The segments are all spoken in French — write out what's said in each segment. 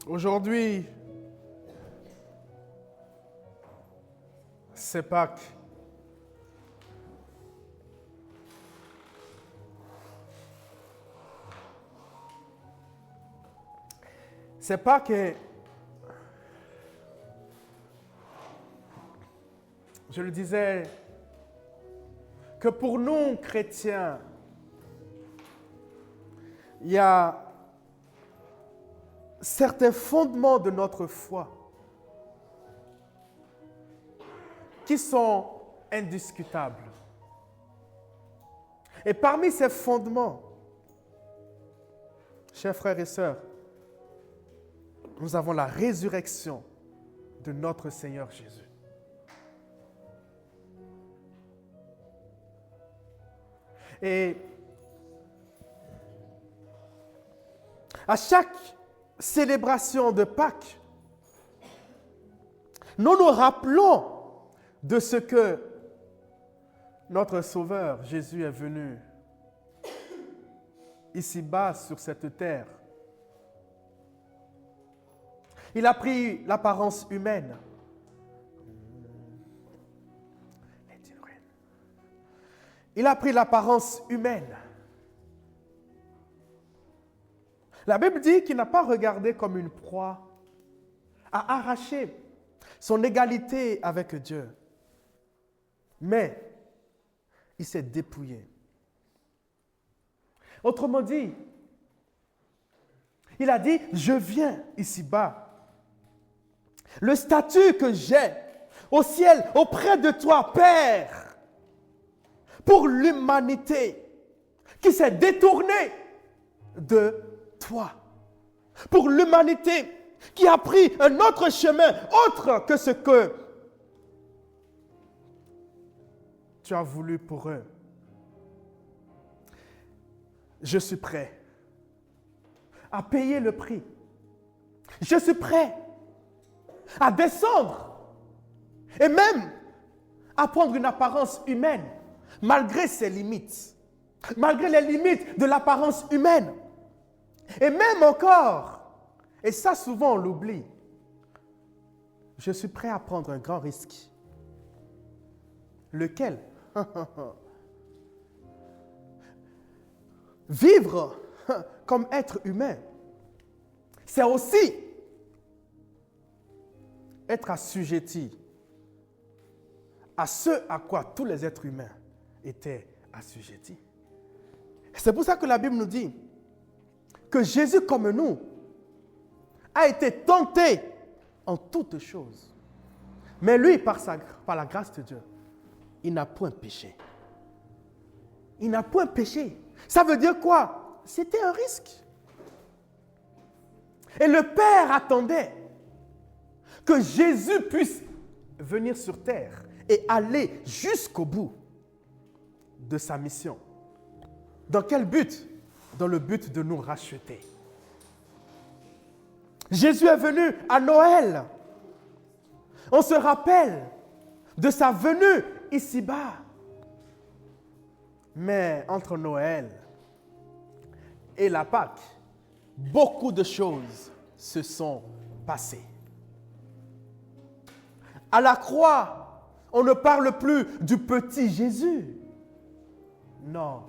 Aujourd'hui, c'est Pâques. C'est Pâques et je le disais, que pour nous, chrétiens, il y a certains fondements de notre foi qui sont indiscutables. Et parmi ces fondements, chers frères et sœurs, nous avons la résurrection de notre Seigneur Jésus. Et à chaque célébration de Pâques, nous nous rappelons de ce que notre Sauveur Jésus est venu ici-bas sur cette terre. Il a pris l'apparence humaine. Il a pris l'apparence humaine. La Bible dit qu'il n'a pas regardé comme une proie à arracher son égalité avec Dieu. Mais il s'est dépouillé. Autrement dit, il a dit, je viens ici-bas. Le statut que j'ai au ciel auprès de toi, Père, pour l'humanité qui s'est détournée de toi. Pour l'humanité qui a pris un autre chemin, autre que ce que tu as voulu pour eux. Je suis prêt à payer le prix. Je suis prêt à descendre et même à prendre une apparence humaine, malgré ses limites, malgré les limites de l'apparence humaine. Et même encore, et ça souvent on l'oublie, je suis prêt à prendre un grand risque. Lequel? Vivre comme être humain, c'est aussi être assujetti à ce à quoi tous les êtres humains étaient assujettis. C'est pour ça que la Bible nous dit que Jésus, comme nous, a été tenté en toutes choses. Mais lui, par la grâce de Dieu, il n'a point péché. Il n'a point péché. Ça veut dire quoi? C'était un risque. Et le Père attendait que Jésus puisse venir sur terre et aller jusqu'au bout de sa mission. Dans quel but? Dans le but de nous racheter. Jésus est venu à Noël. On se rappelle de sa venue ici-bas. Mais entre Noël et la Pâque, beaucoup de choses se sont passées. À la croix, on ne parle plus du petit Jésus. Non.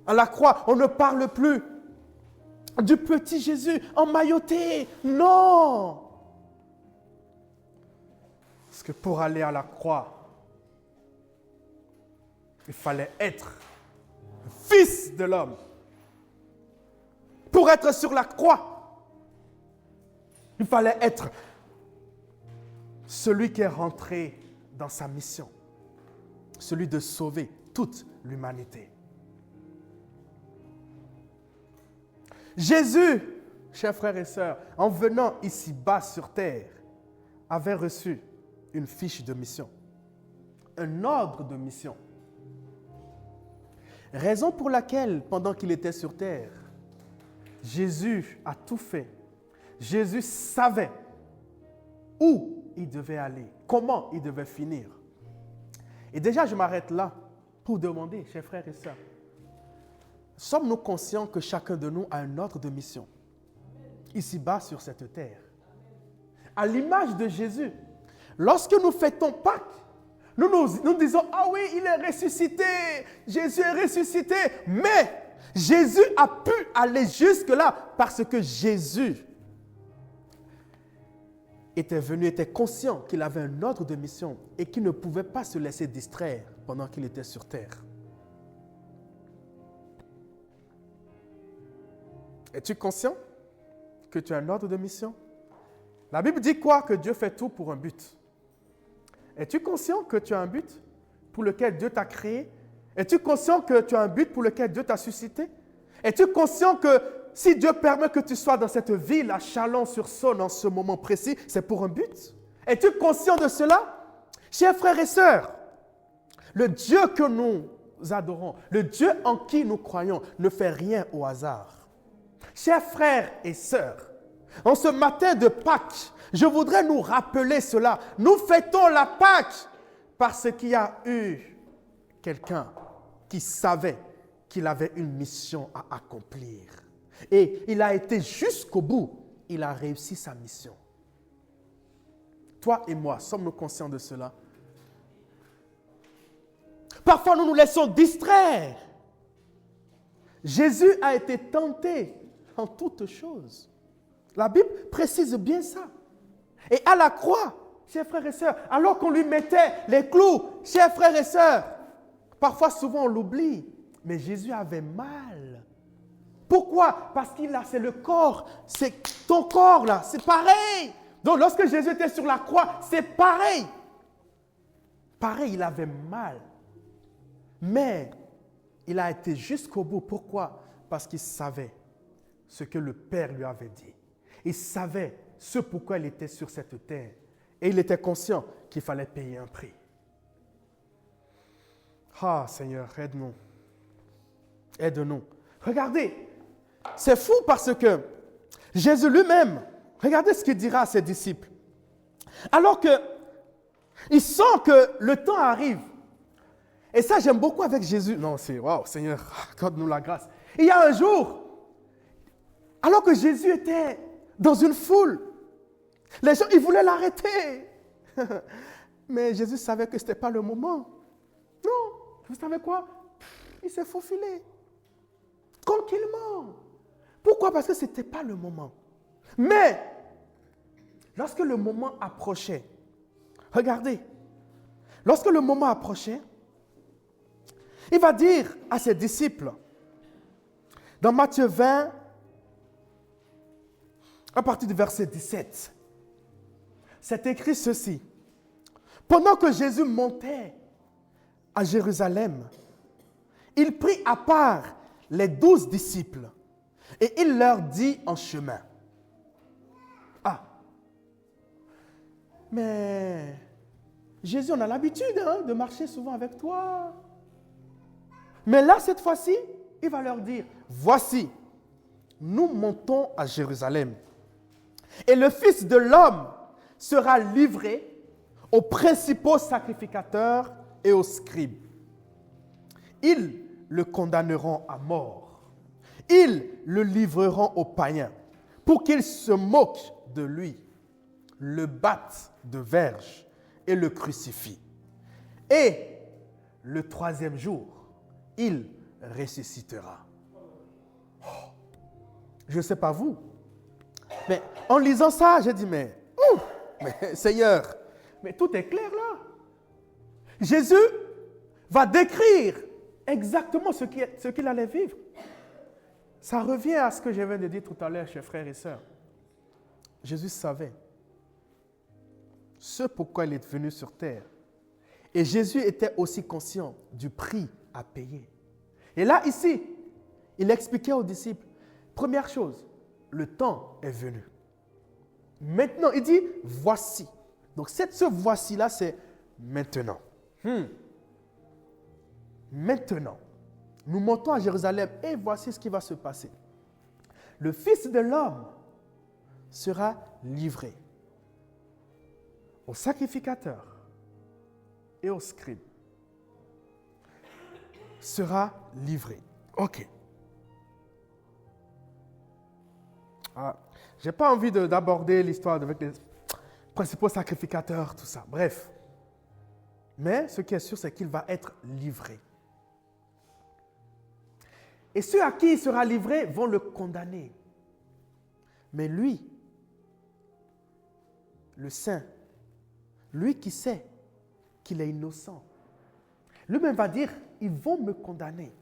À la croix, on ne parle plus du petit Jésus emmailloté. Non. Parce que pour aller à la croix, il fallait être fils de l'homme. Pour être sur la croix, il fallait être celui qui est rentré dans sa mission, celui de sauver toute l'humanité. Jésus, chers frères et sœurs, en venant ici-bas sur terre, avait reçu une fiche de mission, un ordre de mission. Raison pour laquelle, pendant qu'il était sur terre, Jésus a tout fait. Jésus savait où il devait aller, comment il devait finir. Et déjà, je m'arrête là pour demander, chers frères et sœurs, sommes-nous conscients que chacun de nous a un ordre de mission? ici-bas sur cette terre. À l'image de Jésus, lorsque nous fêtons Pâques, nous disons, ah oui, il est ressuscité, Jésus est ressuscité, mais Jésus a pu aller jusque-là parce que Jésus était conscient qu'il avait un ordre de mission et qu'il ne pouvait pas se laisser distraire pendant qu'il était sur terre. Es-tu conscient que tu as un ordre de mission? La Bible dit quoi? Que Dieu fait tout pour un but. Es-tu conscient que tu as un but pour lequel Dieu t'a créé? Es-tu conscient que tu as un but pour lequel Dieu t'a suscité? Es-tu conscient que si Dieu permet que tu sois dans cette ville à Chalon-sur-Saône en ce moment précis, c'est pour un but? Es-tu conscient de cela? Chers frères et sœurs, le Dieu que nous adorons, le Dieu en qui nous croyons, ne fait rien au hasard. Chers frères et sœurs, en ce matin de Pâques, je voudrais nous rappeler cela. Nous fêtons la Pâques parce qu'il y a eu quelqu'un qui savait qu'il avait une mission à accomplir. Et il a été jusqu'au bout. Il a réussi sa mission. Toi et moi, sommes-nous conscients de cela? Parfois, nous nous laissons distraire. Jésus a été tenté en toutes choses. La Bible précise bien ça. Et à la croix, chers frères et sœurs, alors qu'on lui mettait les clous, chers frères et sœurs, parfois, souvent, on l'oublie, mais Jésus avait mal. Pourquoi? Parce c'est le corps, c'est ton corps là, c'est pareil. Donc, lorsque Jésus était sur la croix, c'est pareil. Pareil, il avait mal. Mais il a été jusqu'au bout. Pourquoi? Parce qu'il savait ce que le Père lui avait dit. Il savait ce pourquoi il était sur cette terre. Et il était conscient qu'il fallait payer un prix. Ah, Seigneur, aide-nous. Aide-nous. Regardez, c'est fou parce que Jésus lui-même, regardez ce qu'il dira à ses disciples. Alors qu'il sent que le temps arrive. Et ça, j'aime beaucoup avec Jésus. Non, c'est, waouh, Seigneur, accorde-nous la grâce. Il y a un jour, alors que Jésus était dans une foule, les gens, ils voulaient l'arrêter. Mais Jésus savait que ce n'était pas le moment. Non, vous savez quoi? Il s'est faufilé. Tranquillement. Pourquoi? Parce que ce n'était pas le moment. Mais, lorsque le moment approchait, regardez, lorsque le moment approchait, il va dire à ses disciples, dans Matthieu 20, à partir du verset 17, c'est écrit ceci. Pendant que Jésus montait à Jérusalem, il prit à part les 12 disciples et il leur dit en chemin, « Ah, mais Jésus, on a l'habitude de marcher souvent avec toi. » Mais là, cette fois-ci, il va leur dire, « Voici, nous montons à Jérusalem. Et le Fils de l'homme sera livré aux principaux sacrificateurs et aux scribes. Ils le condamneront à mort. Ils le livreront aux païens pour qu'ils se moquent de lui, le battent de verge et le crucifient. Et le troisième jour, il ressuscitera. » Oh, je ne sais pas vous, mais en lisant ça, j'ai dit, mais Seigneur, mais tout est clair là. Jésus va décrire exactement ce qu'il allait vivre. Ça revient à ce que je viens de dire tout à l'heure, chers frères et sœurs. Jésus savait ce pourquoi il est venu sur terre. Et Jésus était aussi conscient du prix à payer. Et là, ici, il expliquait aux disciples, première chose, le temps est venu. Maintenant, il dit, voici. Donc, ce voici-là, c'est maintenant. Maintenant, nous montons à Jérusalem et voici ce qui va se passer. Le Fils de l'homme sera livré aux sacrificateurs et aux scribes. Sera livré. Ok. Je n'ai pas envie d'aborder l'histoire avec les principaux sacrificateurs, tout ça. Bref. Mais ce qui est sûr, c'est qu'il va être livré. Et ceux à qui il sera livré vont le condamner. Mais lui, le saint, lui qui sait qu'il est innocent, lui-même va dire, ils vont me condamner.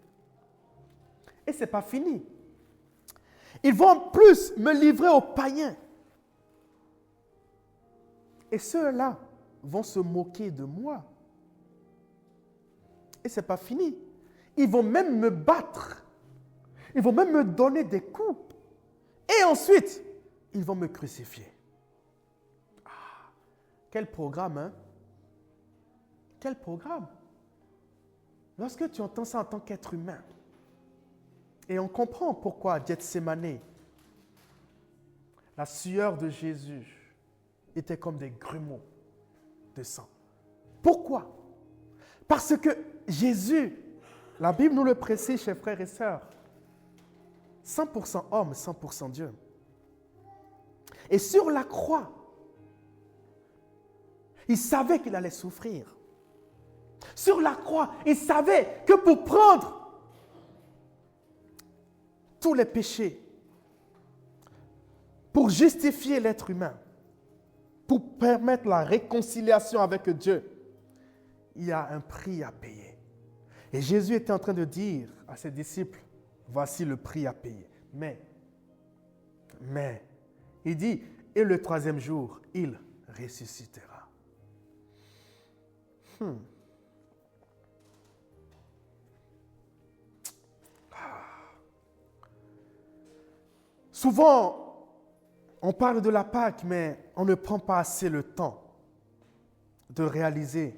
Et ce n'est pas fini. Ils vont en plus me livrer aux païens. Et ceux-là vont se moquer de moi. Et ce n'est pas fini. Ils vont même me battre. Ils vont même me donner des coups. Et ensuite, ils vont me crucifier. Quel programme, hein? Quel programme? Lorsque tu entends ça en tant qu'être humain, et on comprend pourquoi à Gethsémane, la sueur de Jésus était comme des grumeaux de sang. Pourquoi? Parce que Jésus, la Bible nous le précise, chers frères et sœurs, 100% homme, 100% Dieu. Et sur la croix, il savait qu'il allait souffrir. Sur la croix, il savait que pour prendre tous les péchés, pour justifier l'être humain, pour permettre la réconciliation avec Dieu, il y a un prix à payer. Et Jésus était en train de dire à ses disciples, voici le prix à payer. Mais, il dit, et le troisième jour, il ressuscitera. Souvent, on parle de la Pâque, mais on ne prend pas assez le temps de réaliser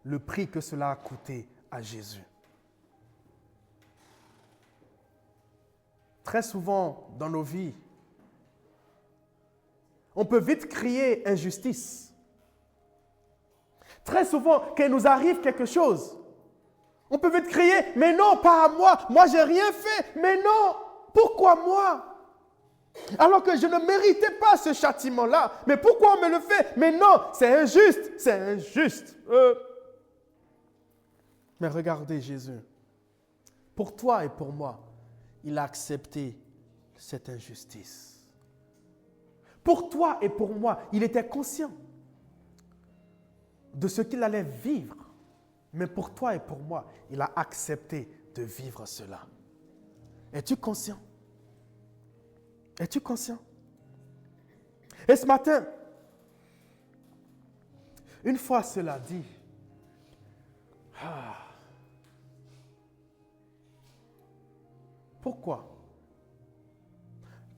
le prix que cela a coûté à Jésus. Très souvent dans nos vies, on peut vite crier injustice. Très souvent, quand il nous arrive quelque chose, on peut vite crier, mais non, pas à moi, moi j'ai rien fait, mais non, pourquoi moi? Alors que je ne méritais pas ce châtiment-là, mais pourquoi on me le fait? Mais non, c'est injuste, c'est injuste. Mais regardez Jésus, pour toi et pour moi, il a accepté cette injustice. Pour toi et pour moi, il était conscient de ce qu'il allait vivre. Mais pour toi et pour moi, il a accepté de vivre cela. Es-tu conscient? Es-tu conscient? Et ce matin, une fois cela dit, pourquoi?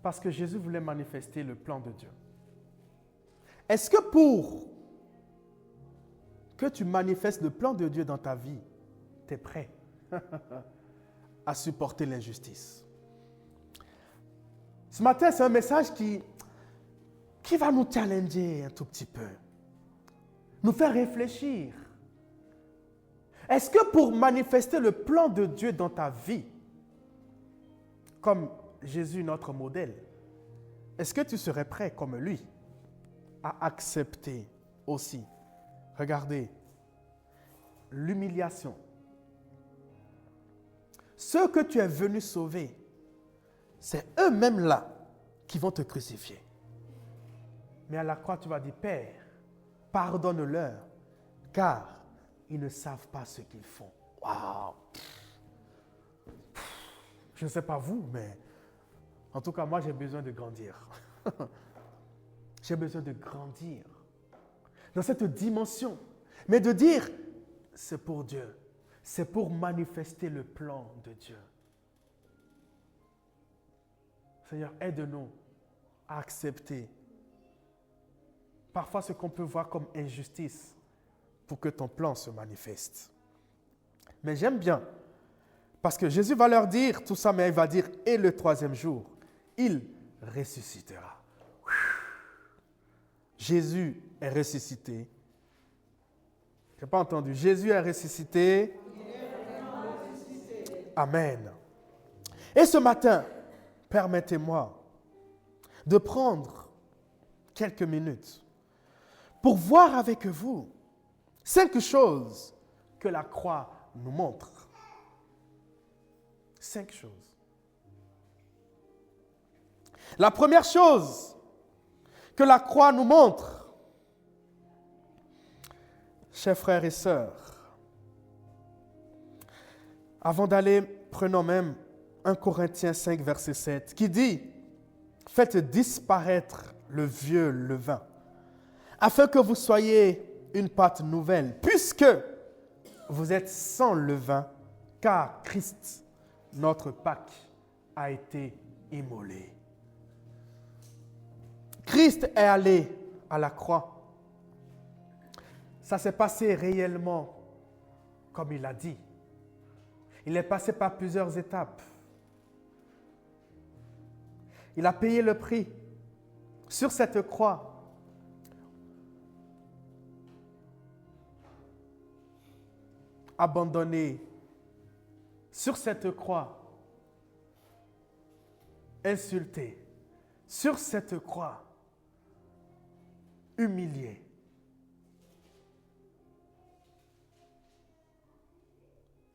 Parce que Jésus voulait manifester le plan de Dieu. Est-ce que pour que tu manifestes le plan de Dieu dans ta vie, tu es prêt à supporter l'injustice? Ce matin, c'est un message qui va nous challenger un tout petit peu, nous faire réfléchir. Est-ce que pour manifester le plan de Dieu dans ta vie, comme Jésus, notre modèle, est-ce que tu serais prêt, comme lui, à accepter aussi, regardez, l'humiliation? Ceux que tu es venu sauver, c'est eux-mêmes là qui vont te crucifier. Mais à la croix, tu vas dire, Père, pardonne-leur, car ils ne savent pas ce qu'ils font. Waouh! Je ne sais pas vous, mais en tout cas, moi, j'ai besoin de grandir. J'ai besoin de grandir dans cette dimension. Mais de dire, c'est pour Dieu. C'est pour manifester le plan de Dieu. Seigneur, aide-nous à accepter parfois ce qu'on peut voir comme injustice pour que ton plan se manifeste. Mais j'aime bien, parce que Jésus va leur dire tout ça, mais il va dire, et le troisième jour, il ressuscitera. Jésus est ressuscité. Je n'ai pas entendu. Jésus est ressuscité. Amen. Et ce matin, permettez-moi de prendre quelques minutes pour voir avec vous 5 choses que la croix nous montre. 5 choses. La première chose que la croix nous montre, chers frères et sœurs, avant d'aller, prenons même 1 Corinthiens 5, verset 7, qui dit « Faites disparaître le vieux levain, afin que vous soyez une pâte nouvelle, puisque vous êtes sans levain, car Christ, notre Pâque, a été immolé. » Christ est allé à la croix. Ça s'est passé réellement comme il a dit. Il est passé par plusieurs étapes. Il a payé le prix sur cette croix. Abandonné sur cette croix. Insulté sur cette croix. Humilié.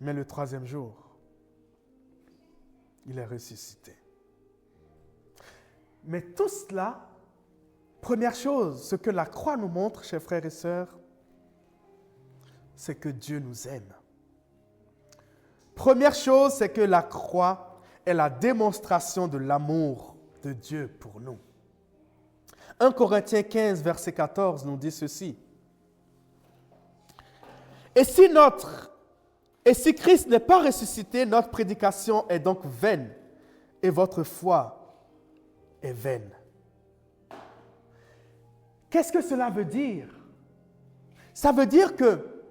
Mais le 3e jour, il est ressuscité. Mais tout cela, première chose, ce que la croix nous montre, chers frères et sœurs, c'est que Dieu nous aime. Première chose, c'est que la croix est la démonstration de l'amour de Dieu pour nous. 1 Corinthiens 15, verset 14 nous dit ceci. Et si Christ n'est pas ressuscité, notre prédication est donc vaine et votre foi est vaine. Qu'est-ce que cela veut dire? Ça veut dire que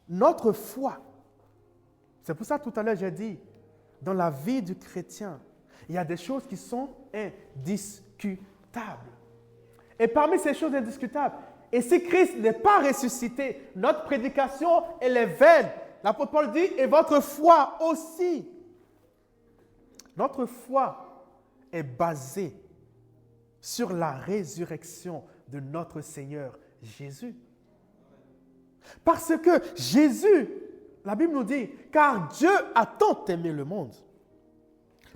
notre foi, c'est pour ça tout à l'heure j'ai dit, dans la vie du chrétien, il y a des choses qui sont indiscutables. Et parmi ces choses indiscutables, et si Christ n'est pas ressuscité, notre prédication, elle est vaine. L'apôtre Paul dit, et votre foi aussi. Notre foi est basée sur la résurrection de notre Seigneur Jésus. Parce que Jésus, la Bible nous dit, car Dieu a tant aimé le monde.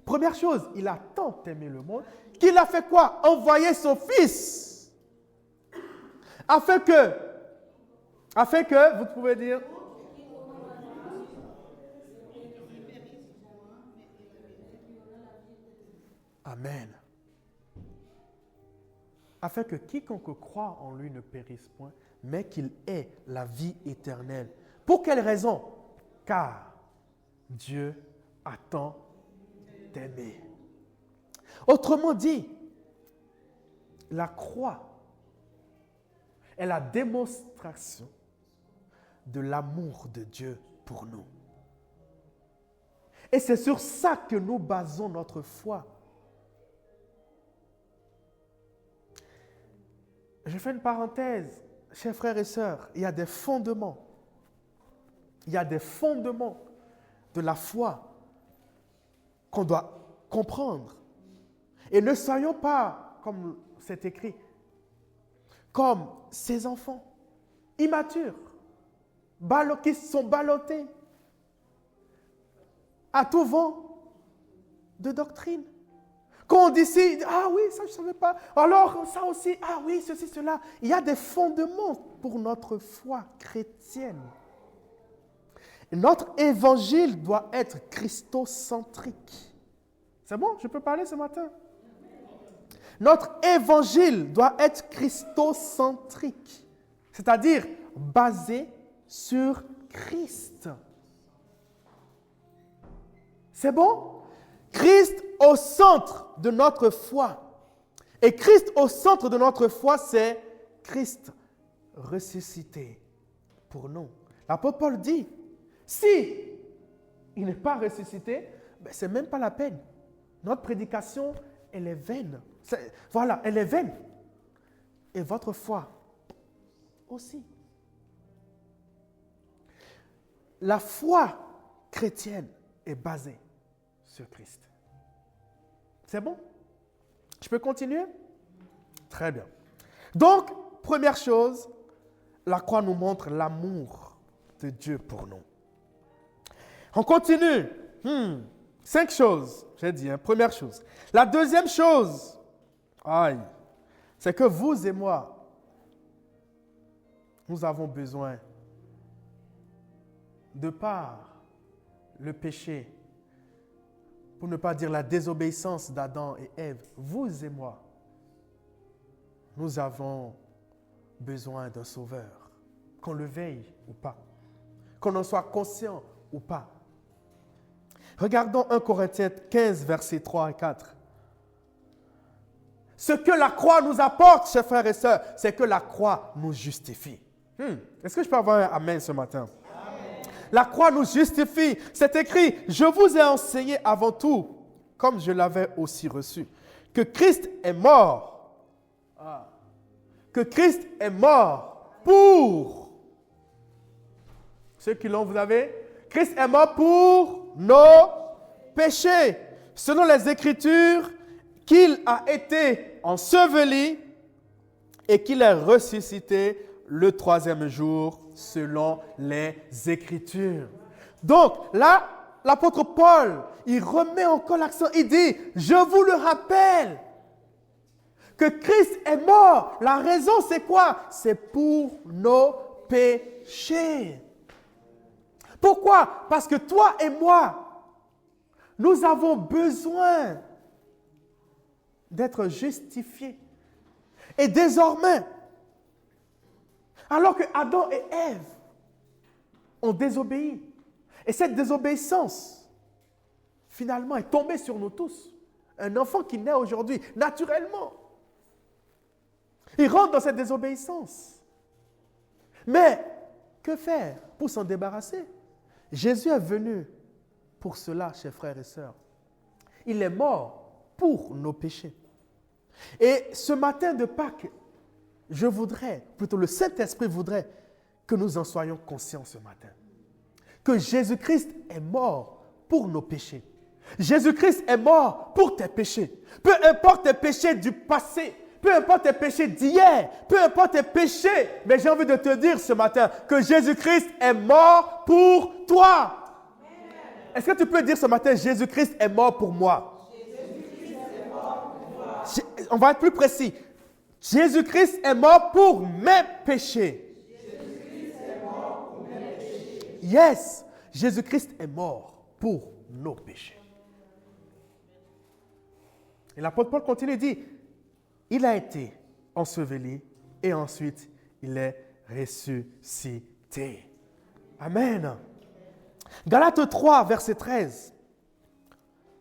Première chose, il a tant aimé le monde qu'il a fait quoi? Envoyer son Fils. Afin que, vous pouvez dire, Amen. Afin que quiconque croit en lui ne périsse point, mais qu'il ait la vie éternelle. Pour quelle raison? Car Dieu a tant aimé. Autrement dit, la croix est la démonstration de l'amour de Dieu pour nous. Et c'est sur ça que nous basons notre foi. Je fais une parenthèse, chers frères et sœurs, il y a des fondements. Il y a des fondements de la foi qu'on doit comprendre. Et ne soyons pas, comme c'est écrit, comme ces enfants immatures, qui sont ballottés à tout vent de doctrine. Quand on dit ici, ah oui, ça je ne savais pas, alors ça aussi, ah oui, ceci, cela. Il y a des fondements pour notre foi chrétienne. Et notre évangile doit être christocentrique. C'est bon, je peux parler ce matin? Notre évangile doit être christocentrique, c'est-à-dire basé sur Christ. C'est bon? Christ au centre de notre foi. Et Christ au centre de notre foi, c'est Christ ressuscité pour nous. L'apôtre Paul dit, si il n'est pas ressuscité, ben, ce n'est même pas la peine. Notre prédication, elle est vaine. Voilà, elle est vaine. Et votre foi aussi. La foi chrétienne est basée sur Christ. C'est bon? Je peux continuer? Très bien. Donc, première chose, la croix nous montre l'amour de Dieu pour nous. On continue. 5 choses, j'ai dit, première chose. La deuxième chose, c'est que vous et moi, nous avons besoin, de par le péché, pour ne pas dire la désobéissance d'Adam et Ève, vous et moi, nous avons besoin d'un sauveur, qu'on le veuille ou pas, qu'on en soit conscient ou pas. Regardons 1 Corinthiens 15, versets 3 et 4. Ce que la croix nous apporte, chers frères et sœurs, c'est que la croix nous justifie. Est-ce que je peux avoir un amen ce matin? Amen. La croix nous justifie. C'est écrit, je vous ai enseigné avant tout, comme je l'avais aussi reçu, que Christ est mort. Que Christ est mort pour ceux qui l'ont, vous avez? Christ est mort pour nos péchés. Selon les Écritures, qu'il a été enseveli et qu'il est ressuscité le 3e jour selon les Écritures. Donc là, l'apôtre Paul, il remet encore l'accent, il dit, je vous le rappelle, que Christ est mort. La raison, c'est quoi? C'est pour nos péchés. Pourquoi? Parce que toi et moi, nous avons besoin d'être justifiés. Et désormais, alors que Adam et Ève ont désobéi, et cette désobéissance, finalement, est tombée sur nous tous. Un enfant qui naît aujourd'hui, naturellement, il rentre dans cette désobéissance. Mais, que faire pour s'en débarrasser? Jésus est venu pour cela, chers frères et sœurs. Il est mort pour nos péchés. Et ce matin de Pâques, je voudrais, plutôt le Saint-Esprit voudrait que nous en soyons conscients ce matin. Que Jésus-Christ est mort pour nos péchés. Jésus-Christ est mort pour tes péchés. Peu importe tes péchés du passé, peu importe tes péchés d'hier, peu importe tes péchés, mais j'ai envie de te dire ce matin que Jésus-Christ est mort pour toi. Est-ce que tu peux dire ce matin, Jésus-Christ est mort pour moi? Jésus-Christ est mort pour moi. On va être plus précis. Jésus-Christ est mort pour mes péchés. Jésus-Christ est mort pour mes péchés. Yes, Jésus-Christ est mort pour nos péchés. Et l'apôtre Paul continue et dit, il a été enseveli et ensuite il est ressuscité. Amen. Galates 3, verset 13.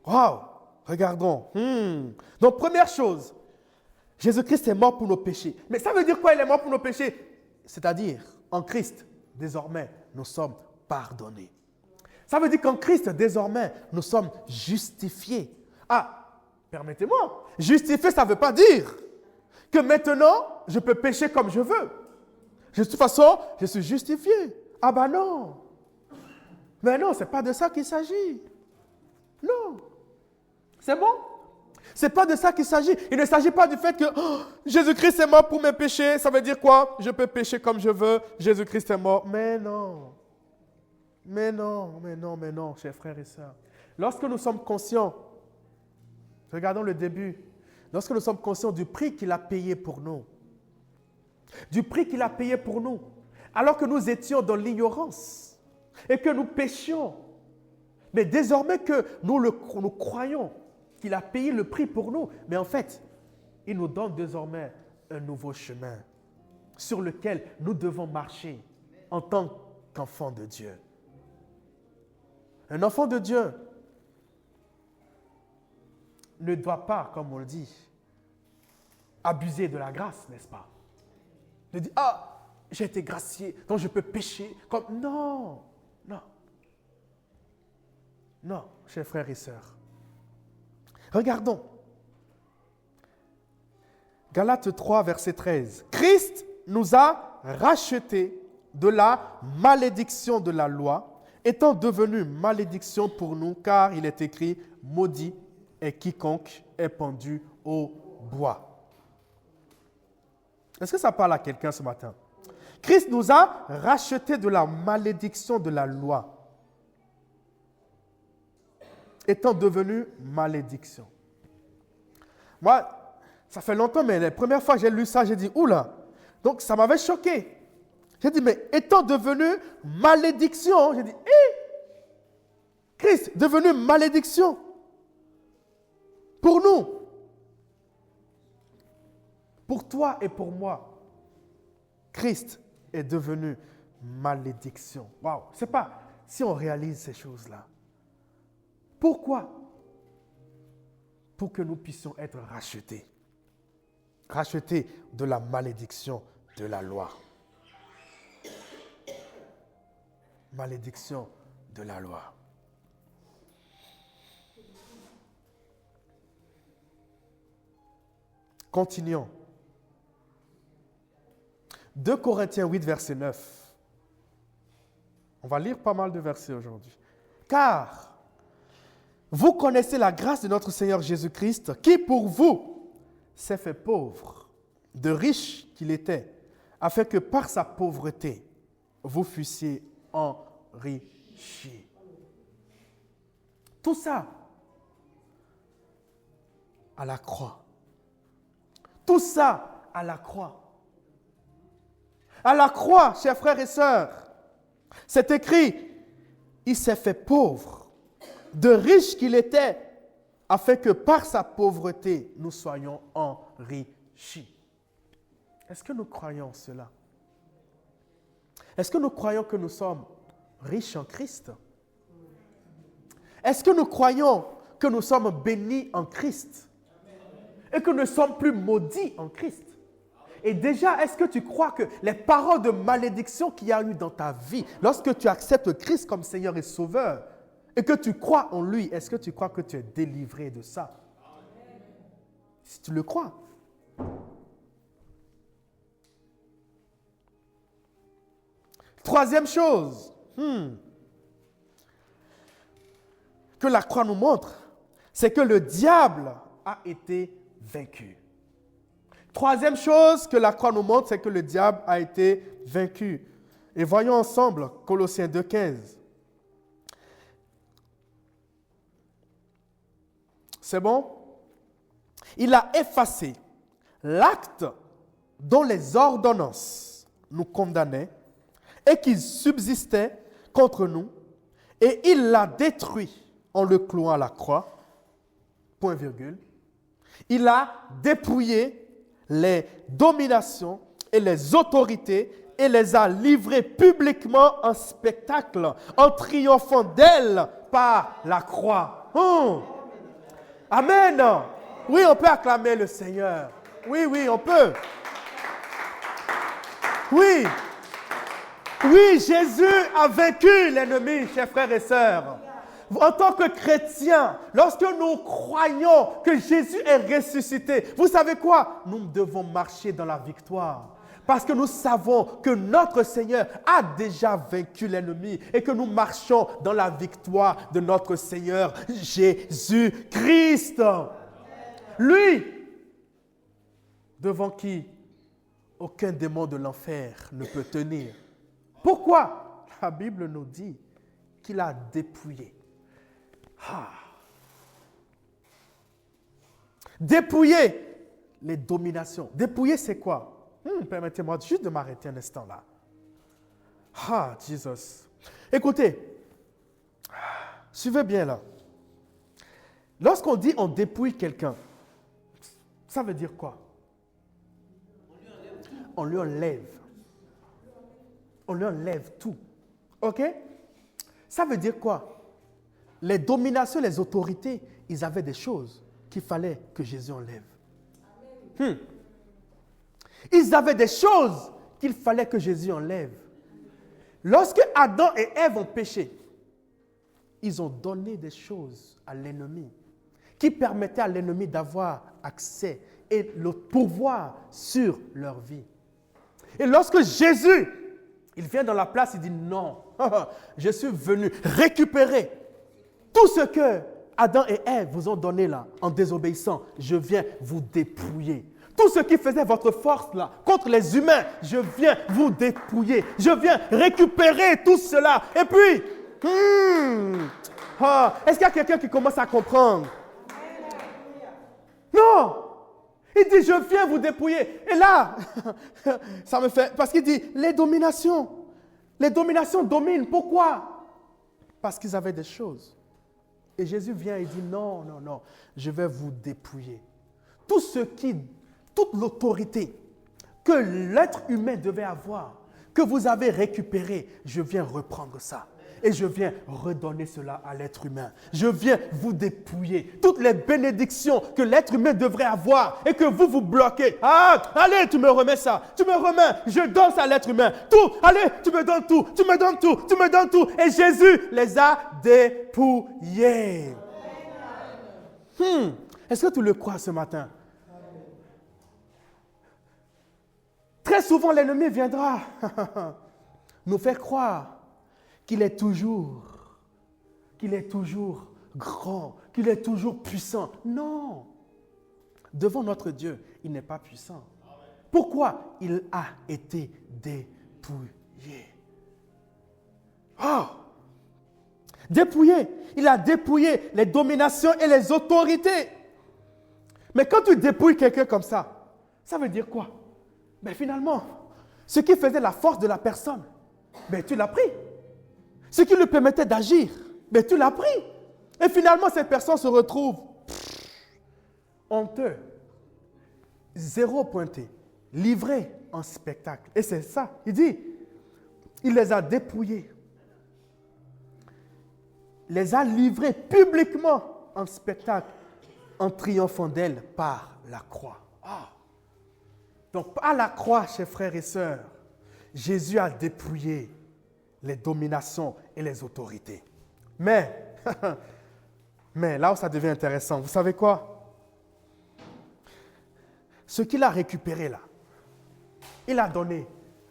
Wow, regardons. Donc, première chose, Jésus-Christ est mort pour nos péchés. Mais ça veut dire quoi, il est mort pour nos péchés? C'est-à-dire, en Christ, désormais, nous sommes pardonnés. Ça veut dire qu'en Christ, désormais, nous sommes justifiés. Permettez-moi, justifier, ça ne veut pas dire que maintenant, je peux pécher comme je veux. De toute façon, je suis justifié. Non. Mais non, ce n'est pas de ça qu'il s'agit. Non. C'est bon? Ce n'est pas de ça qu'il s'agit. Il ne s'agit pas du fait que Jésus-Christ est mort pour mes péchés. Ça veut dire quoi? Je peux pécher comme je veux. Jésus-Christ est mort. Mais non. Mais non, chers frères et sœurs. Lorsque nous sommes conscients, regardons le début, lorsque nous sommes conscients du prix qu'il a payé pour nous, du prix qu'il a payé pour nous, alors que nous étions dans l'ignorance et que nous péchions, mais désormais que nous croyons qu'il a payé le prix pour nous, mais en fait, il nous donne désormais un nouveau chemin sur lequel nous devons marcher en tant qu'enfants de Dieu. Un enfant de Dieu ne doit pas, comme on le dit, abuser de la grâce, n'est-ce pas? Ne dire, j'ai été gracié, donc je peux pécher. Non, chers frères et sœurs. Regardons. Galates 3, verset 13. Christ nous a rachetés de la malédiction de la loi, étant devenu malédiction pour nous, car il est écrit, maudit est quiconque est pendu au bois. Est-ce que ça parle à quelqu'un ce matin? Christ nous a rachetés de la malédiction de la loi, étant devenu malédiction. Moi, ça fait longtemps, mais la première fois que j'ai lu ça, j'ai dit, oula, donc ça m'avait choqué. J'ai dit, mais étant devenu malédiction, j'ai dit, Christ devenu malédiction pour nous, pour toi et pour moi. Christ est devenu malédiction. Waouh, je ne sais pas si on réalise ces choses-là. Pourquoi? Pour que nous puissions être rachetés. Rachetés de la malédiction de la loi. Malédiction de la loi. Continuons. 2 Corinthiens 8, verset 9. On va lire pas mal de versets aujourd'hui. Car vous connaissez la grâce de notre Seigneur Jésus-Christ, qui pour vous s'est fait pauvre, de riche qu'il était, afin que par sa pauvreté, vous fussiez enrichis. Tout ça à la croix. Tout ça à la croix. À la croix, chers frères et sœurs, c'est écrit, il s'est fait pauvre, de riche qu'il était, afin que par sa pauvreté, nous soyons enrichis. Est-ce que nous croyons cela? Est-ce que nous croyons que nous sommes riches en Christ? Est-ce que nous croyons que nous sommes bénis en Christ? Et que nous ne sommes plus maudits en Christ? Et déjà, est-ce que tu crois que les paroles de malédiction qu'il y a eu dans ta vie, lorsque tu acceptes Christ comme Seigneur et Sauveur, et que tu crois en lui, est-ce que tu crois que tu es délivré de ça? Si tu le crois. Troisième chose que la croix nous montre, c'est que le diable a été vaincu. Troisième chose que la croix nous montre, c'est que le diable a été vaincu. Et voyons ensemble Colossiens 2,15. C'est bon? Il a effacé l'acte dont les ordonnances nous condamnaient et qui subsistait contre nous, et il l'a détruit en le clouant à la croix. Point virgule. Il a dépouillé les dominations et les autorités et les a livrées publiquement en spectacle, en triomphant d'elles par la croix. Amen. Oui, on peut acclamer le Seigneur. Oui, on peut. Oui. Oui, Jésus a vaincu l'ennemi, chers frères et sœurs. En tant que chrétiens, lorsque nous croyons que Jésus est ressuscité, vous savez quoi? Nous devons marcher dans la victoire. Parce que nous savons que notre Seigneur a déjà vaincu l'ennemi et que nous marchons dans la victoire de notre Seigneur Jésus-Christ. Lui, devant qui aucun démon de l'enfer ne peut tenir. Pourquoi? La Bible nous dit qu'il a dépouillé. Dépouiller les dominations. Dépouiller, c'est quoi? Permettez-moi juste de m'arrêter un instant là. Jesus. Écoutez, suivez bien là. Lorsqu'on dit on dépouille quelqu'un, ça veut dire quoi? On lui enlève. On lui enlève tout. OK? Ça veut dire quoi? Les dominations, les autorités, ils avaient des choses qu'il fallait que Jésus enlève. Ils avaient des choses qu'il fallait que Jésus enlève. Lorsque Adam et Ève ont péché, ils ont donné des choses à l'ennemi qui permettaient à l'ennemi d'avoir accès et le pouvoir sur leur vie. Et lorsque Jésus, il vient dans la place, il dit non, je suis venu récupérer tout ce que Adam et Ève vous ont donné là, en désobéissant, je viens vous dépouiller. Tout ce qui faisait votre force là, contre les humains, je viens vous dépouiller. Je viens récupérer tout cela. Et puis, est-ce qu'il y a quelqu'un qui commence à comprendre? Non! Il dit, je viens vous dépouiller. Et là, ça me fait... Parce qu'il dit, les dominations dominent. Pourquoi? Parce qu'ils avaient des choses. Et Jésus vient et dit, non, je vais vous dépouiller. Toute l'autorité que l'être humain devait avoir, que vous avez récupéré, je viens reprendre ça. Et je viens redonner cela à l'être humain. Je viens vous dépouiller. Toutes les bénédictions que l'être humain devrait avoir et que vous bloquez. Ah, allez, tu me remets ça. Tu me remets. Je donne ça à l'être humain. Tout. Allez, tu me donnes tout. Tu me donnes tout. Tu me donnes tout. Et Jésus les a dépouillés. Est-ce que tu le crois ce matin? Très souvent, l'ennemi viendra nous faire croire qu'il est toujours grand, qu'il est toujours puissant. Non. Devant notre Dieu, il n'est pas puissant. Pourquoi? Il a été dépouillé. Dépouillé. Il a dépouillé les dominations et les autorités. Mais quand tu dépouilles quelqu'un comme ça veut dire quoi? Ben finalement, ce qui faisait la force de la personne, ben tu l'as pris. Ce qui lui permettait d'agir, ben tu l'as pris. Et finalement, cette personne se retrouve honteux, zéro pointé, livré en spectacle. Et c'est ça, il dit, il les a dépouillés, les a livrés publiquement en spectacle, en triomphant d'elle par la croix. Donc, par la croix, chers frères et sœurs, Jésus a dépouillé les dominations et les autorités. Mais là où ça devient intéressant, vous savez quoi? Ce qu'il a récupéré là, il a donné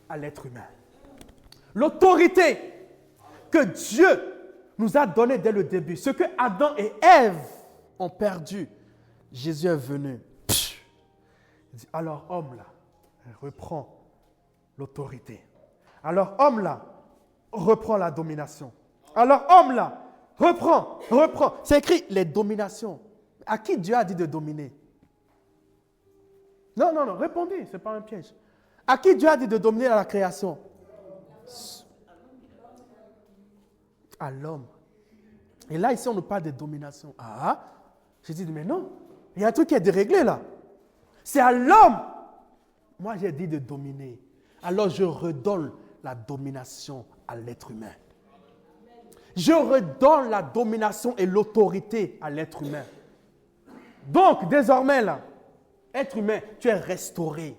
à l'être humain. L'autorité que Dieu nous a donnée dès le début, ce que Adam et Ève ont perdu, Jésus est venu. Il dit, alors homme là, reprend l'autorité. Alors homme là, reprend la domination. Alors homme là, reprend. C'est écrit les dominations. À qui Dieu a dit de dominer? Non, répondez, ce n'est pas un piège. À qui Dieu a dit de dominer la création? À l'homme. Et là, ici, on nous parle de domination. J'ai dit, mais non, il y a un truc qui est déréglé là. C'est à l'homme. Moi, j'ai dit de dominer. Alors, je redonne la domination à l'être humain. Je redonne la domination et l'autorité à l'être humain. Donc, désormais, là, être humain, tu es restauré.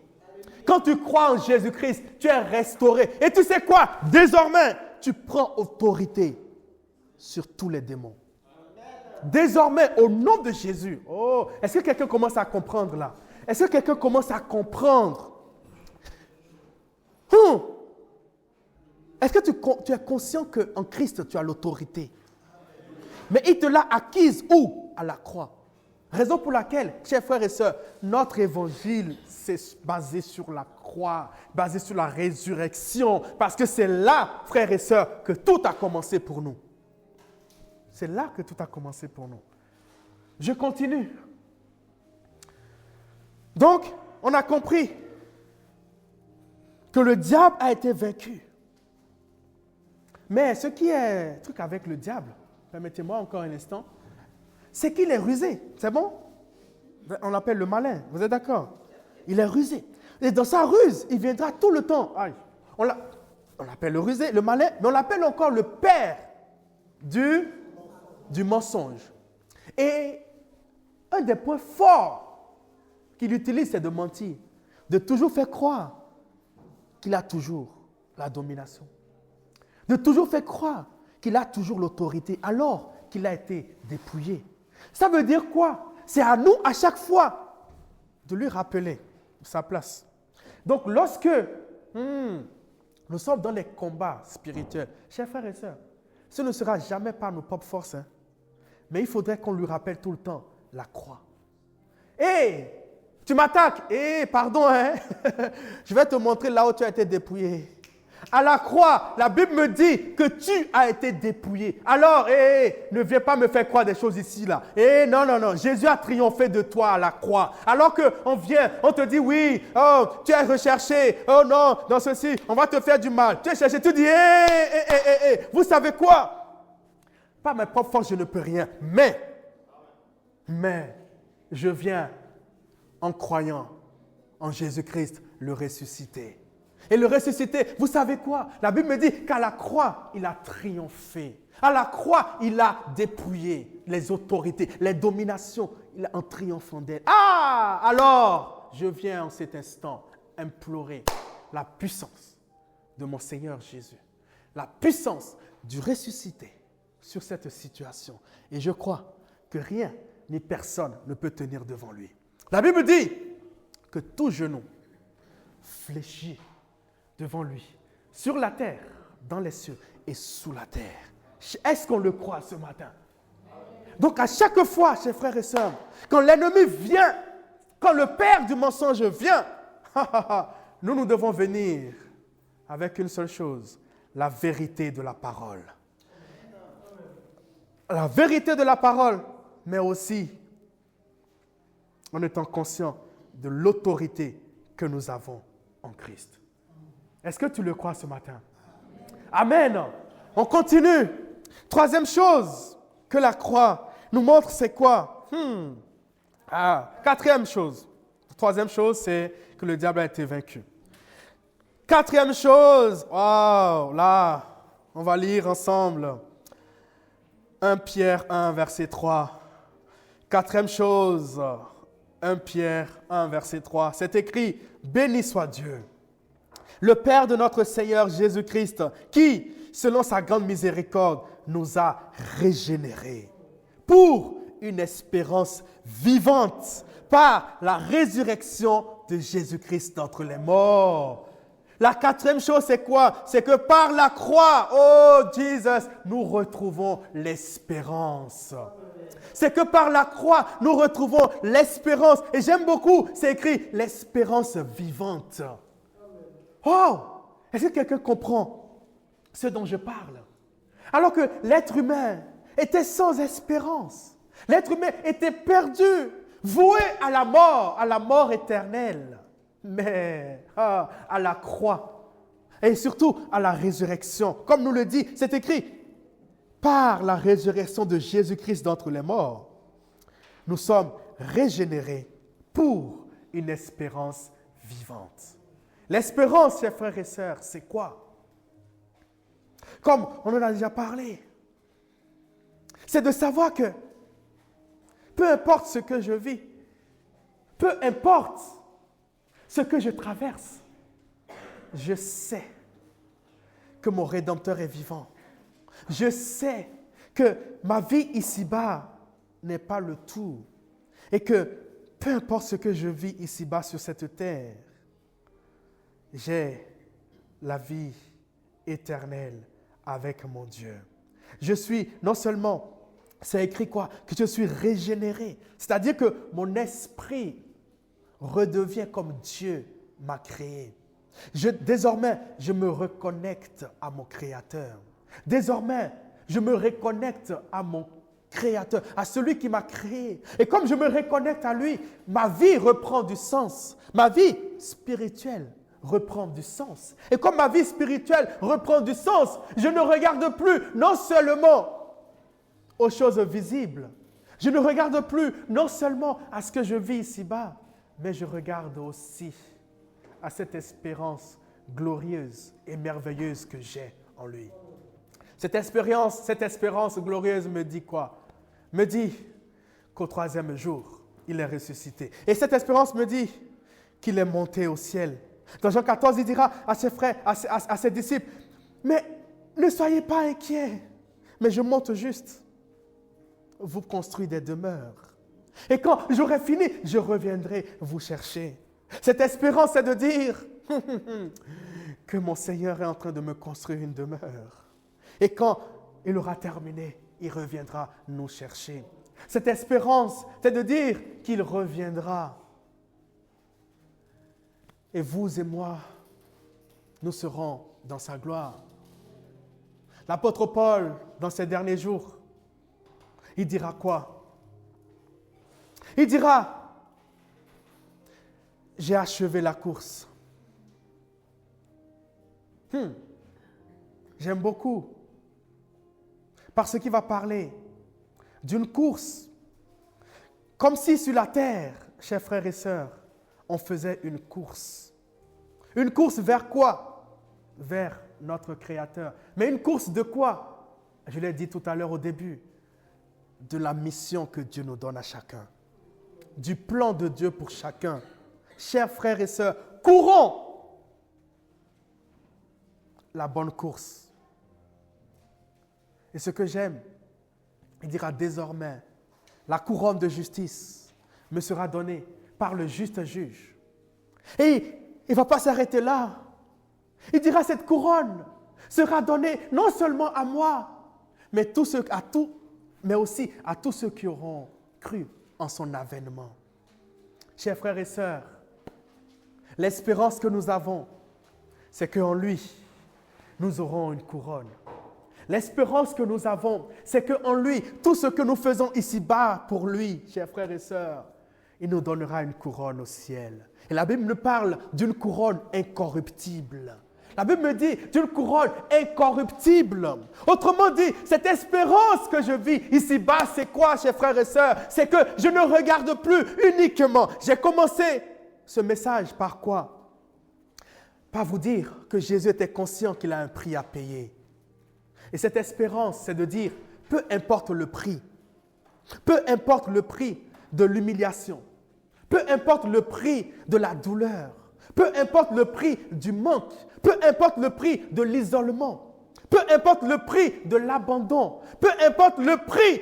Quand tu crois en Jésus-Christ, tu es restauré. Et tu sais quoi? Désormais, tu prends autorité sur tous les démons. Désormais, au nom de Jésus. Est-ce que quelqu'un commence à comprendre là? Est-ce que quelqu'un commence à comprendre? Est-ce que tu es conscient qu'en Christ, tu as l'autorité? Mais il te l'a acquise où? À la croix. Raison pour laquelle, chers frères et sœurs, notre évangile, c'est basé sur la croix, basé sur la résurrection, parce que c'est là, frères et sœurs, que tout a commencé pour nous. C'est là que tout a commencé pour nous. Je continue. Donc, on a compris que le diable a été vaincu. Mais ce qui est le truc avec le diable, permettez-moi encore un instant, c'est qu'il est rusé. C'est bon? On l'appelle le malin. Vous êtes d'accord? Il est rusé. Et dans sa ruse, il viendra tout le temps. On l'appelle le rusé, le malin, mais on l'appelle encore le père du mensonge. Et un des points forts qu'il utilise, c'est de mentir. De toujours faire croire qu'il a toujours la domination. De toujours faire croire qu'il a toujours l'autorité alors qu'il a été dépouillé. Ça veut dire quoi? C'est à nous, à chaque fois, de lui rappeler sa place. Donc, lorsque nous sommes dans les combats spirituels, chers frères et sœurs, ce ne sera jamais par nos propres forces, Mais il faudrait qu'on lui rappelle tout le temps la croix. Hé, tu m'attaques. Hé, pardon, hein. Je vais te montrer là où tu as été dépouillé. À la croix, la Bible me dit que tu as été dépouillé. Alors, ne viens pas me faire croire des choses ici, là. Non, non, non. Jésus a triomphé de toi à la croix. Alors qu'on vient, on te dit oui, oh, tu es recherché. Oh non, dans ceci, on va te faire du mal. Tu es cherché, tu dis, vous savez quoi? Par mes propres forces, je ne peux rien. Mais, je viens en croyant en Jésus-Christ, le ressuscité. Et le ressuscité, vous savez quoi? La Bible me dit qu'à la croix, il a triomphé. À la croix, il a dépouillé les autorités, les dominations, en triomphant d'elles. Ah! Alors, je viens en cet instant implorer la puissance de mon Seigneur Jésus. La puissance du ressuscité sur cette situation. Et je crois que rien ni personne ne peut tenir devant lui. La Bible dit que tout genou fléchit devant lui, sur la terre, dans les cieux et sous la terre. Est-ce qu'on le croit ce matin? Donc à chaque fois, chers frères et sœurs, quand l'ennemi vient, quand le père du mensonge vient, nous devons venir avec une seule chose, la vérité de la parole. La vérité de la parole, mais aussi en étant conscient de l'autorité que nous avons en Christ. Est-ce que tu le crois ce matin? Amen. On continue. Troisième chose que la croix nous montre, c'est quoi? Quatrième chose. Troisième chose, c'est que le diable a été vaincu. Quatrième chose, wow, là, on va lire ensemble. 1 Pierre 1, verset 3. Quatrième chose, 1 Pierre 1, verset 3. C'est écrit, béni soit Dieu, le Père de notre Seigneur Jésus-Christ, qui, selon sa grande miséricorde, nous a régénérés pour une espérance vivante par la résurrection de Jésus-Christ d'entre les morts. La quatrième chose, c'est quoi? C'est que par la croix, oh Jesus, nous retrouvons l'espérance. C'est que par la croix, nous retrouvons l'espérance. Et j'aime beaucoup, c'est écrit l'espérance vivante. Oh! Est-ce que quelqu'un comprend ce dont je parle? Alors que l'être humain était sans espérance. L'être humain était perdu, voué à la mort éternelle. Mais à la croix et surtout à la résurrection, comme nous le dit, c'est écrit, par la résurrection de Jésus-Christ d'entre les morts, nous sommes régénérés pour une espérance vivante. L'espérance, chers frères et sœurs, c'est quoi? Comme on en a déjà parlé, c'est de savoir que peu importe ce que je vis, peu importe ce que je traverse, je sais que mon Rédempteur est vivant. Je sais que ma vie ici-bas n'est pas le tout et que peu importe ce que je vis ici-bas sur cette terre, j'ai la vie éternelle avec mon Dieu. Je suis non seulement, c'est écrit quoi? Que je suis régénéré. C'est-à-dire que mon esprit redevient comme Dieu m'a créé. Désormais, je me reconnecte à mon Créateur. Désormais, je me reconnecte à mon Créateur, à celui qui m'a créé. Et comme je me reconnecte à lui, ma vie reprend du sens. Ma vie spirituelle reprend du sens. Et comme ma vie spirituelle reprend du sens, je ne regarde plus non seulement aux choses visibles, je ne regarde plus non seulement à ce que je vis ici-bas, mais je regarde aussi à cette espérance glorieuse et merveilleuse que j'ai en lui. Cette espérance glorieuse me dit quoi? Me dit qu'au troisième jour, il est ressuscité. Et cette espérance me dit qu'il est monté au ciel. Dans Jean 14, il dira à ses frères, à ses disciples, mais ne soyez pas inquiets, mais je monte juste vous construire des demeures. Et quand j'aurai fini, je reviendrai vous chercher. Cette espérance, c'est de dire que mon Seigneur est en train de me construire une demeure. Et quand il aura terminé, il reviendra nous chercher. Cette espérance, c'est de dire qu'il reviendra. Et vous et moi, nous serons dans sa gloire. L'apôtre Paul, dans ces derniers jours, il dira quoi? Il dira, j'ai achevé la course. J'aime beaucoup. Parce qu'il va parler d'une course. Comme si sur la terre, chers frères et sœurs, on faisait une course. Une course vers quoi? Vers notre Créateur. Mais une course de quoi? Je l'ai dit tout à l'heure au début. De la mission que Dieu nous donne à chacun. Du plan de Dieu pour chacun. Chers frères et sœurs, courons la bonne course. Et ce que j'aime, il dira désormais, la couronne de justice me sera donnée par le juste juge. Et il ne va pas s'arrêter là. Il dira cette couronne sera donnée non seulement à moi, mais aussi à tous ceux qui auront cru en son avènement. Chers frères et sœurs, l'espérance que nous avons, c'est qu'en lui, nous aurons une couronne. L'espérance que nous avons, c'est qu'en lui, tout ce que nous faisons ici-bas pour lui, chers frères et sœurs, il nous donnera une couronne au ciel. Et la Bible nous parle d'une couronne incorruptible. La Bible me dit d'une couronne incorruptible. Autrement dit, cette espérance que je vis ici-bas, c'est quoi, chers frères et sœurs? C'est que je ne regarde plus uniquement. J'ai commencé ce message par quoi? Par vous dire que Jésus était conscient qu'il a un prix à payer. Et cette espérance, c'est de dire, peu importe le prix de l'humiliation, peu importe le prix de la douleur, peu importe le prix du manque, peu importe le prix de l'isolement, peu importe le prix de l'abandon, peu importe le prix,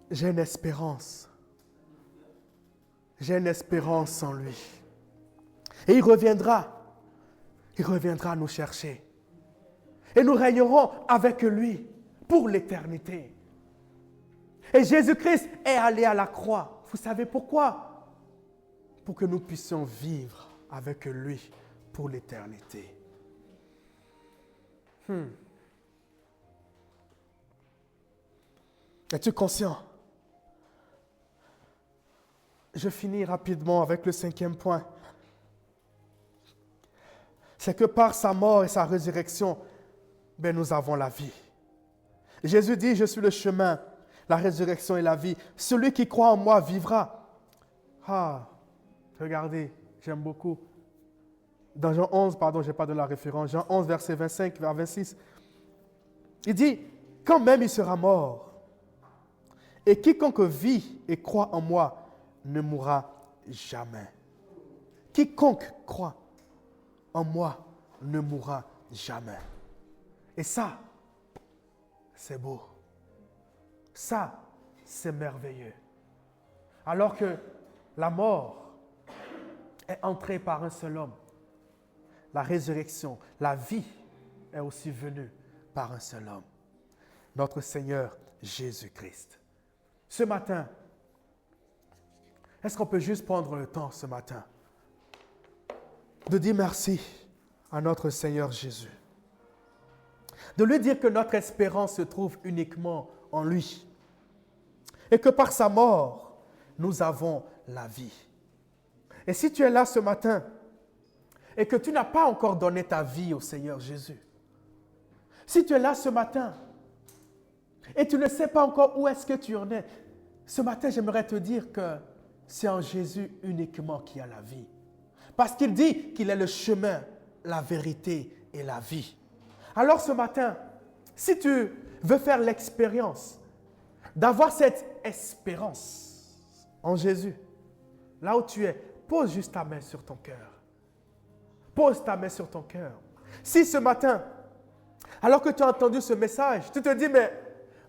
j'ai une espérance. J'ai une espérance en lui. Et il reviendra nous chercher. Et nous régnerons avec lui pour l'éternité. Et Jésus-Christ est allé à la croix. Vous savez pourquoi? Pour que nous puissions vivre avec lui pour l'éternité. Es-tu conscient? Je finis rapidement avec le 5e point. C'est que par sa mort et sa résurrection, nous avons la vie. Jésus dit, je suis le chemin, la résurrection et la vie. Celui qui croit en moi vivra. Regardez, j'aime beaucoup. Dans Jean 11, je n'ai pas de la référence, Jean 11, verset 25 vers 26, il dit, quand même il sera mort, et quiconque vit et croit en moi ne mourra jamais. Quiconque croit en moi ne mourra jamais. Et ça, c'est beau. Ça, c'est merveilleux. Alors que la mort est entrée par un seul homme, la résurrection, la vie est aussi venue par un seul homme, notre Seigneur Jésus-Christ. Ce matin, est-ce qu'on peut juste prendre le temps ce matin de dire merci à notre Seigneur Jésus? De lui dire que notre espérance se trouve uniquement en lui. Et que par sa mort, nous avons la vie. Et si tu es là ce matin et que tu n'as pas encore donné ta vie au Seigneur Jésus, si tu es là ce matin et tu ne sais pas encore où est-ce que tu en es, ce matin, j'aimerais te dire que c'est en Jésus uniquement qu'il y a la vie. Parce qu'il dit qu'il est le chemin, la vérité et la vie. Alors ce matin, si tu veux faire l'expérience d'avoir cette espérance en Jésus, là où tu es, pose juste ta main sur ton cœur. Pose ta main sur ton cœur. Si ce matin, alors que tu as entendu ce message, tu te dis, mais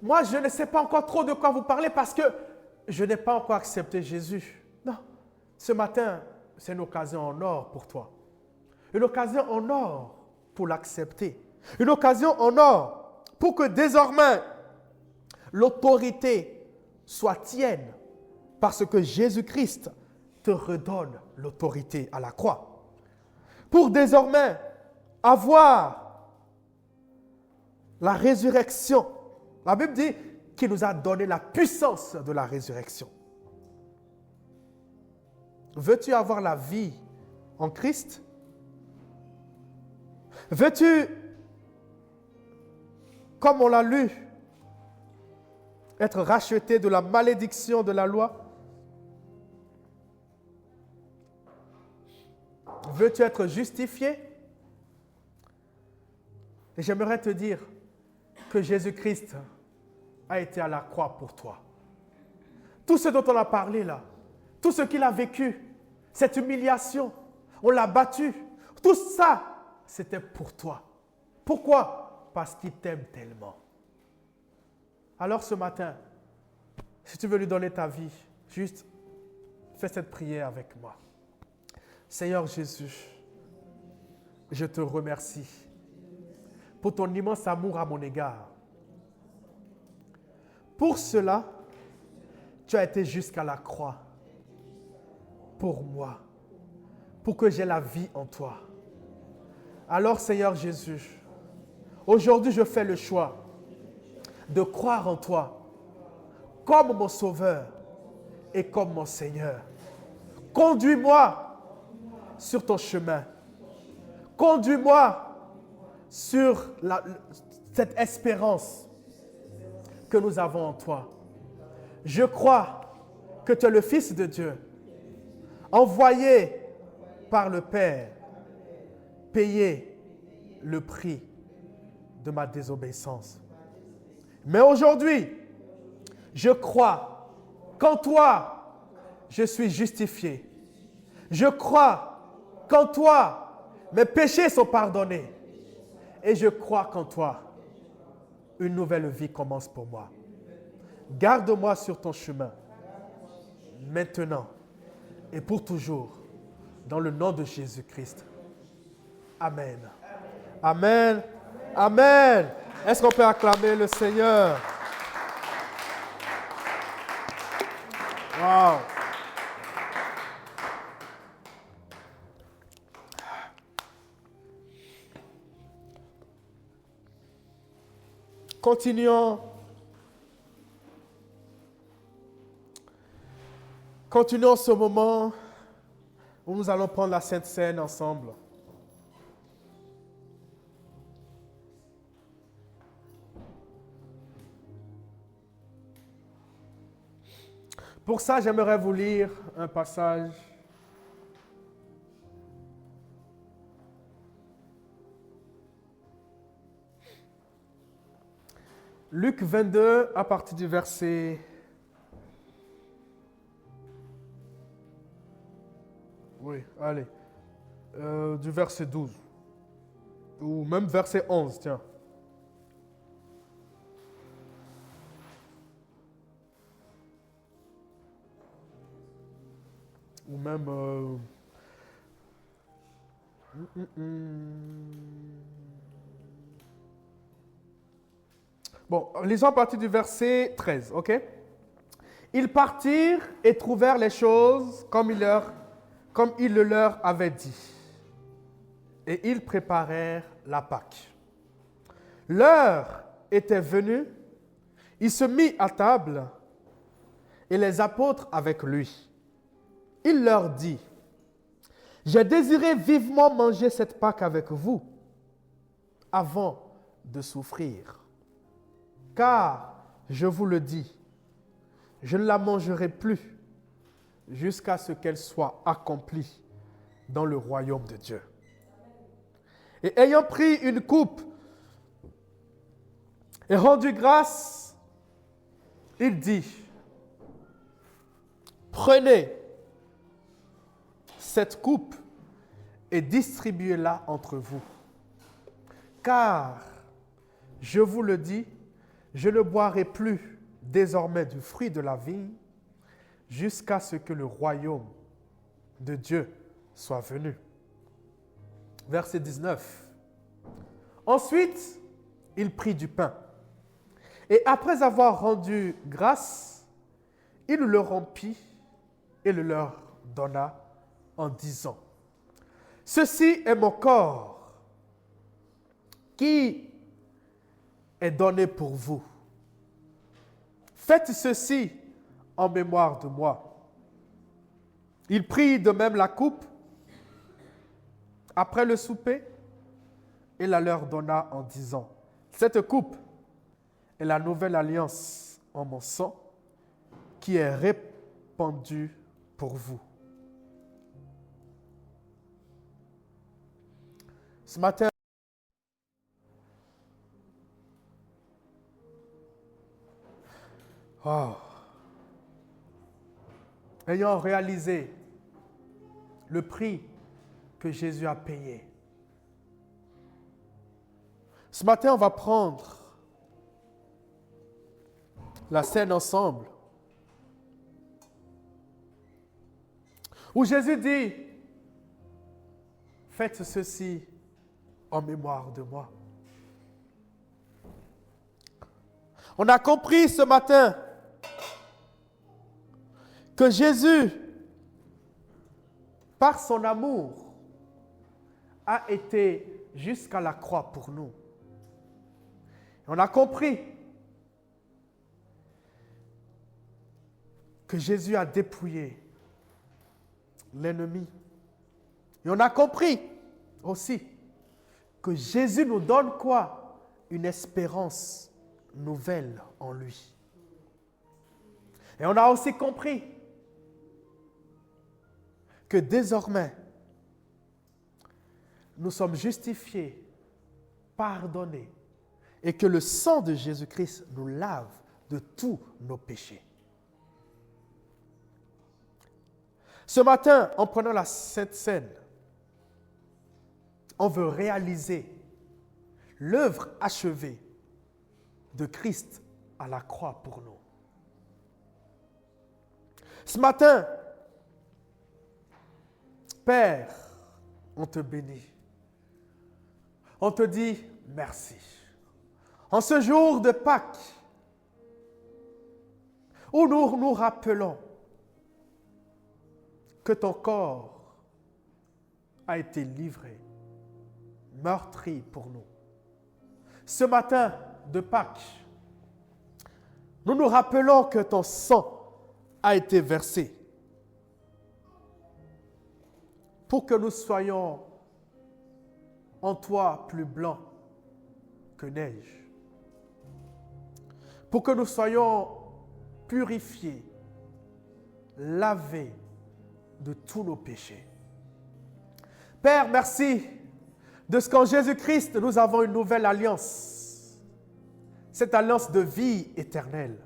moi je ne sais pas encore trop de quoi vous parler parce que je n'ai pas encore accepté Jésus. Non, ce matin, c'est une occasion en or pour toi. Une occasion en or pour l'accepter. Une occasion en or pour que désormais l'autorité soit tienne, parce que Jésus-Christ te redonne l'autorité à la croix. Pour désormais avoir la résurrection. La Bible dit qu'il nous a donné la puissance de la résurrection. Veux-tu avoir la vie en Christ? Veux-tu, comme on l'a lu, être racheté de la malédiction de la loi? Veux-tu être justifié? Et j'aimerais te dire que Jésus-Christ a été à la croix pour toi. Tout ce dont on a parlé là, tout ce qu'il a vécu, cette humiliation, on l'a battu, tout ça, c'était pour toi. Pourquoi? Parce qu'il t'aime tellement. Alors ce matin, si tu veux lui donner ta vie, juste fais cette prière avec moi. Seigneur Jésus, je te remercie pour ton immense amour à mon égard. Pour cela, tu as été jusqu'à la croix pour moi, pour que j'aie la vie en toi. Alors Seigneur Jésus, aujourd'hui je fais le choix de croire en toi comme mon Sauveur et comme mon Seigneur. Conduis-moi sur ton chemin. Conduis-moi sur cette espérance que nous avons en toi. Je crois que tu es le Fils de Dieu, envoyé par le Père, payer le prix de ma désobéissance. Mais aujourd'hui, je crois qu'en toi, je suis justifié. Je crois qu'en toi, mes péchés sont pardonnés. Et je crois qu'en toi, une nouvelle vie commence pour moi. Garde-moi sur ton chemin, maintenant et pour toujours, dans le nom de Jésus-Christ. Amen. Amen. Amen. Est-ce qu'on peut acclamer le Seigneur? Wow. Continuons. Continuons ce moment où nous allons prendre la Sainte Seine ensemble. Pour ça, j'aimerais vous lire un passage. Luc 22, à partir du verset... Oui, allez. Du verset 12. Ou même verset 11, tiens. Ou même... Bon, lisons à partir du verset 13, ok? Ils partirent et trouvèrent les choses comme il le leur avait dit. Et ils préparèrent la Pâque. L'heure était venue, il se mit à table et les apôtres avec lui. Il leur dit, « J'ai désiré vivement manger cette Pâque avec vous avant de souffrir. Car, je vous le dis, je ne la mangerai plus jusqu'à ce qu'elle soit accomplie dans le royaume de Dieu. » Et ayant pris une coupe et rendu grâce, il dit, « Prenez cette coupe et distribuez-la entre vous. Car, je vous le dis, je ne boirai plus désormais du fruit de la vigne jusqu'à ce que le royaume de Dieu soit venu. » Verset 19. Ensuite, il prit du pain Et après avoir rendu grâce, il le rompit et le leur donna en disant, « Ceci est mon corps qui est donné pour vous. Faites ceci en mémoire de moi. » Il prit de même la coupe après le souper et la leur donna en disant, « Cette coupe est la nouvelle alliance en mon sang qui est répandue pour vous. » Ce matin, ayant réalisé le prix que Jésus a payé, ce matin, on va prendre la scène ensemble où Jésus dit, « Faites ceci en mémoire de moi. » On a compris ce matin que Jésus, par son amour, a été jusqu'à la croix pour nous. On a compris que Jésus a dépouillé l'ennemi. Et on a compris aussi que Jésus nous donne quoi? Une espérance nouvelle en lui. Et on a aussi compris que désormais, nous sommes justifiés, pardonnés, et que le sang de Jésus-Christ nous lave de tous nos péchés. Ce matin, en prenant cette scène, on veut réaliser l'œuvre achevée de Christ à la croix pour nous. Ce matin, Père, on te bénit. On te dit merci. En ce jour de Pâques, où nous nous rappelons que ton corps a été livré, meurtri pour nous. Ce matin de Pâques, nous nous rappelons que ton sang a été versé pour que nous soyons en toi plus blancs que neige, pour que nous soyons purifiés, lavés de tous nos péchés. Père, merci de ce qu'en Jésus-Christ, nous avons une nouvelle alliance. Cette alliance de vie éternelle.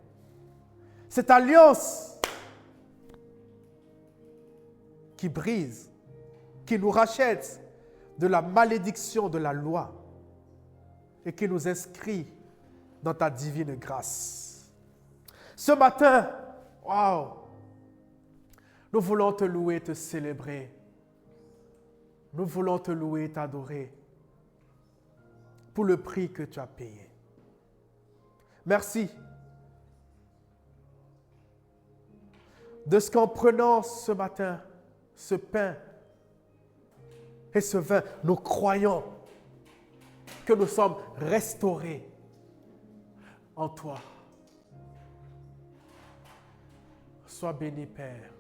Cette alliance qui brise, qui nous rachète de la malédiction de la loi et qui nous inscrit dans ta divine grâce. Ce matin, nous voulons te louer, te célébrer. Nous voulons te louer, t'adorer pour le prix que tu as payé. Merci de ce qu'en prenant ce matin ce pain et ce vin, nous croyons que nous sommes restaurés en toi. Sois béni, Père.